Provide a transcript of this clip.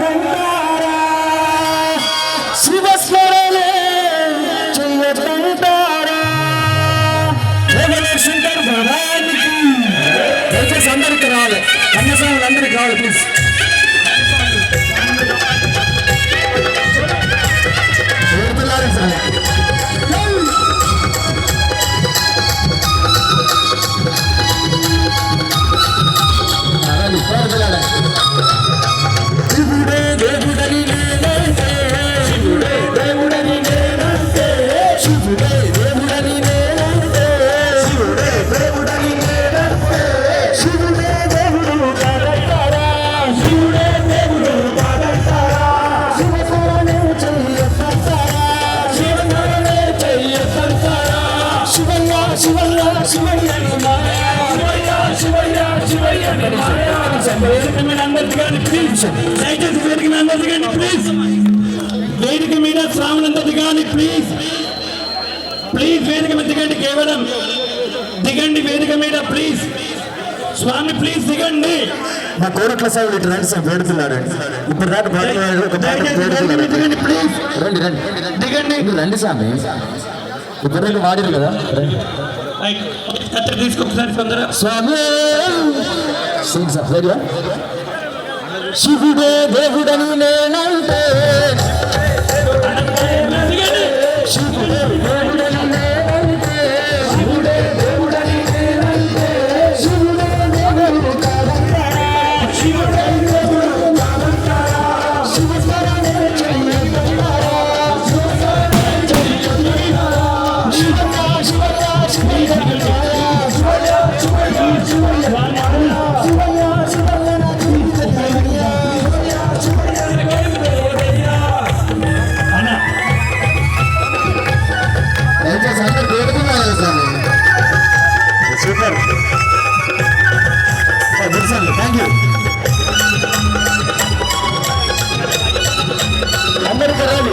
కాదంటారా శివస్మరణే చెయ్యదంటారా శంకర్ భగవానికి దయచేసి అందరికి రావాలి కన్యస్వాములు అందరికి రావాలి ప్లీజ్ శివుడే దేవుడని నేనంటే శివుడే దేవుడని నేనంటే శివుడే దేవుడని నేనంటే శివుడే దేవుడని నేనంటే శివుడే దేవుడు కాదంటారా శివుడే దేవుడు కాదంటారా శివస్మరణే చెయ్యదంటారా శివస్మరణే చెయ్యదంటారా శివయ్య శివయ్య శివయ్య శివయ్య శివయ్య వేదిక మీద అందరికీ కానీ ప్లీజ్ దయచేసి వేదిక మీద అందరికీ కానీ ప్లీజ్ వేదిక మీద శ్రావణందరికీ కానీ ప్లీజ్ ప్లీజ్ వేదిక మీద దిగండి కేవలం దిగండి వేదిక మీద ప్లీజ్ స్వామి ప్లీజ్ దిగండి మా కోరట్ల సాగు ఇటు రండి సార్ వేడుతున్నాడు ఇప్పుడు దాకా దిగండి ప్లీజ్ రండి రండి దిగండి రండి స్వామి ఇప్పుడు వాడారు కదా కత్తి తీసుకొకసారి తొందర స్వామి శివుడే దేవుడని నేనంటే శివుడే దేవుడని నేనంటే శివుడే దేవుడని నేనంటే శివుడే దేవుడు కాదంటారా శివుడే దేవుడు కాదంటారా శివస్మరణే చెయ్యదంటారా శివస్మరణే చెయ్యదంటారా శివయ్య శివయ్య సూపర్ థ్యాంక్ యూ అందరికీ రాలి